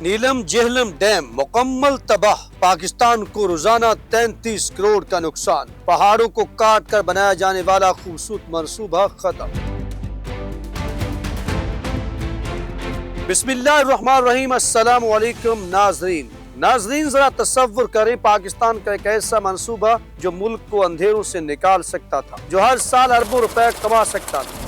نیلم Jhelum dam مکمل تباہ، پاکستان کو روزانہ 33 کروڑ کا نقصان، پہاڑوں کو کاٹ کر بنایا جانے والا خوبصورت منصوبہ ختم۔ بسم اللہ الرحمن الرحیم۔ السلام علیکم ناظرین ذرا تصور کریں، پاکستان کا ایک ایسا منصوبہ جو ملک کو اندھیروں سے نکال سکتا تھا، جو ہر سال اربوں روپے کما سکتا تھا،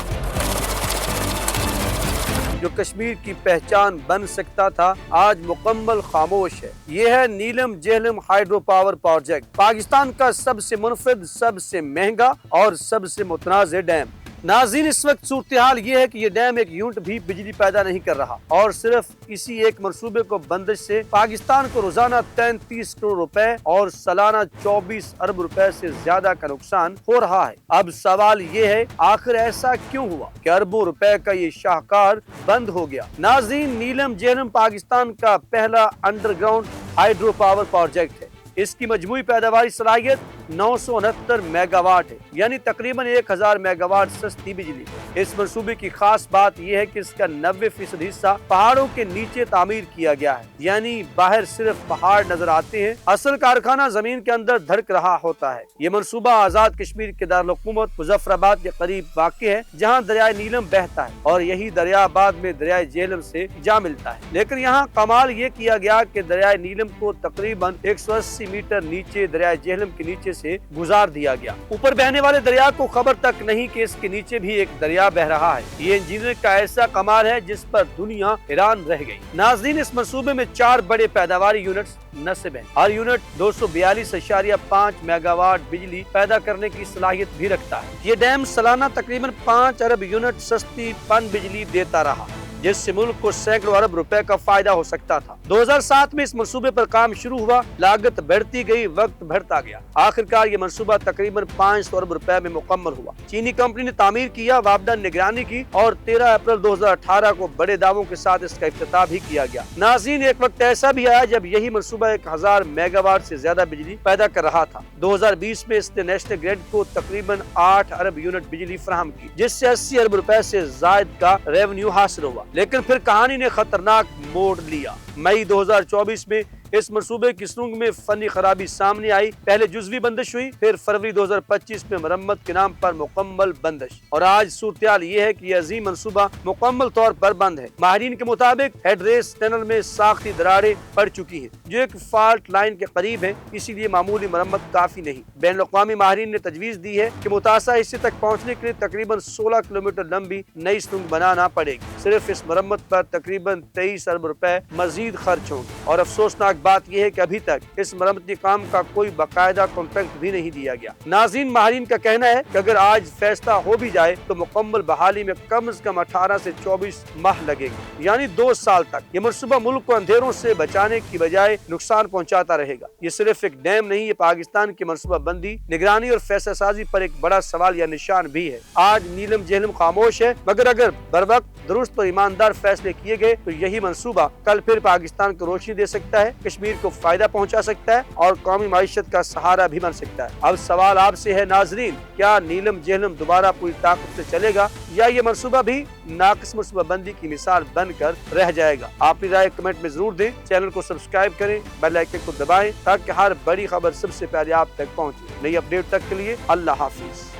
جو کشمیر کی پہچان بن سکتا تھا، آج مکمل خاموش ہے۔ یہ ہے Neelum Jhelum hydro power project, Pakistan کا سب سے منفرد، سب سے مہنگا اور سب سے متنازع ڈیم۔ ناظرین، اس وقت صورتحال یہ ہے کہ یہ ڈیم ایک یونٹ بھی بجلی پیدا نہیں کر رہا، اور صرف اسی ایک منصوبے کو بندش سے پاکستان کو روزانہ 33 کروڑ روپے اور سالانہ 24 ارب روپے سے زیادہ کا نقصان ہو رہا ہے۔ اب سوال یہ ہے، آخر ایسا کیوں ہوا کہ اربوں روپے کا یہ شاہکار بند ہو گیا؟ ناظرین، نیلم جہلم پاکستان کا پہلا under ground hydro power project ہے۔ اس کی مجموعی پیداواری صلاحیت 969 میگا واٹ ہے، یعنی تقریباً 1000 میگا واٹ سستی بجلی۔ اس منصوبے کی خاص بات یہ ہے کہ اس کا 90% حصہ پہاڑوں کے نیچے تعمیر کیا گیا ہے، یعنی باہر صرف پہاڑ نظر آتے ہیں، اصل کارخانہ زمین کے اندر دھڑک رہا ہوتا ہے۔ یہ منصوبہ آزاد کشمیر کے دارالحکومت مظفر آباد کے قریب واقع ہے، جہاں دریائے نیلم بہتا ہے، اور یہی دریا بعد میں دریائے جہلم سے جا ملتا ہے۔ لیکن یہاں کمال یہ کیا گیا کہ دریائے نیلم کو تقریباً 180 میٹر نیچے دریائے جہلم کے نیچے سے گزار دیا گیا۔ اوپر بہنے والے دریا کو خبر تک نہیں کہ اس کے نیچے بھی ایک دریا بہ رہا ہے۔ یہ انجینئرنگ کا ایسا کمال ہے جس پر دنیا حیران رہ گئی۔ ناظرین، اس منصوبے میں 4 بڑے پیداواری یونٹس نصب ہیں۔ ہر یونٹ 242.5 میگا واٹ بجلی پیدا کرنے کی صلاحیت بھی رکھتا ہے۔ یہ ڈیم سالانہ تقریباً 5 ارب یونٹ سستی پن بجلی دیتا رہا، جس سے ملک کو سینکڑوں ارب روپے کا فائدہ ہو سکتا تھا۔ 2007 میں اس منصوبے پر کام شروع ہوا، لاگت بڑھتی گئی، وقت بڑھتا گیا۔ آخرکار یہ منصوبہ تقریباً 500 ارب روپے میں مکمل ہوا۔ چینی کمپنی نے تعمیر کیا، وابڈا نے نگرانی کی، اور 13 اپریل 2018 کو بڑے دعووں کے ساتھ اس کا افتتاح بھی کیا گیا۔ ناظرین، ایک وقت ایسا بھی آیا جب یہی منصوبہ 1000 میگا واٹ سے زیادہ بجلی پیدا کر رہا تھا۔ 2020 میں اس نے نیشنل گریڈ کو تقریباً 8 ارب یونٹ بجلی فراہم کی، جس سے 80 ارب روپے سے زائد کا ریونیو حاصل ہوا۔ لیکن پھر کہانی نے خطرناک موڑ لیا۔ مئی 2024 میں اس منصوبے کی سرنگ میں فنی خرابی سامنے آئی۔ پہلے جزوی بندش ہوئی، پھر فروری 2025 میں مرمت کے نام پر مکمل بندش، اور آج صورتحال یہ ہے کہ یہ عظیم منصوبہ مکمل طور پر بند ہے۔ ماہرین کے مطابق ہیڈ ریس ٹنل میں ساختی دراڑیں پڑ چکی ہیں، جو ایک فالٹ لائن کے قریب ہیں، اسی لیے معمولی مرمت کافی نہیں۔ بین الاقوامی ماہرین نے تجویز دی ہے کہ متاثرہ حصے تک پہنچنے کے لیے تقریباً 16 کلومیٹر لمبی نئی سرنگ بنانا پڑے گی۔ صرف اس مرمت پر تقریباً 23 ارب روپے مزید خرچ ہوں گے، اور افسوسناک بات یہ ہے کہ ابھی تک اس مرمتی کام کا کوئی باقاعدہ کانٹریکٹ بھی نہیں دیا گیا۔ ناظرین، ماہرین کا کہنا ہے کہ اگر آج فیصلہ ہو بھی جائے تو مکمل بحالی میں کم از کم 18 سے 24 ماہ لگے گا، یعنی 2 سال تک۔ یہ منصوبہ ملک کو اندھیروں سے بچانے کی بجائے نقصان پہنچاتا رہے گا۔ یہ صرف ایک ڈیم نہیں، یہ پاکستان کی منصوبہ بندی، نگرانی اور فیصلہ سازی پر ایک بڑا سوال یا نشان بھی ہے۔ آج نیلم جہلم خاموش ہے، مگر اگر بروقت درست اور ایماندار فیصلے کیے گئے تو یہی منصوبہ کل پھر پاکستان کو روشنی دے سکتا ہے، کشمیر کو فائدہ پہنچا سکتا ہے، اور قومی معیشت کا سہارا بھی بن سکتا ہے۔ اب سوال آپ سے ہے ناظرین، کیا نیلم جہلم دوبارہ پوری طاقت سے چلے گا، یا یہ منصوبہ بھی ناقص منصوبہ بندی کی مثال بن کر رہ جائے گا؟ آپ اپنی رائے کمنٹ میں ضرور دیں، چینل کو سبسکرائب کریں، بیل آئیکن کو دبائیں تاکہ ہر بڑی خبر سب سے پہلے آپ تک پہنچے۔ نئی اپڈیٹ تک کے لیے اللہ حافظ۔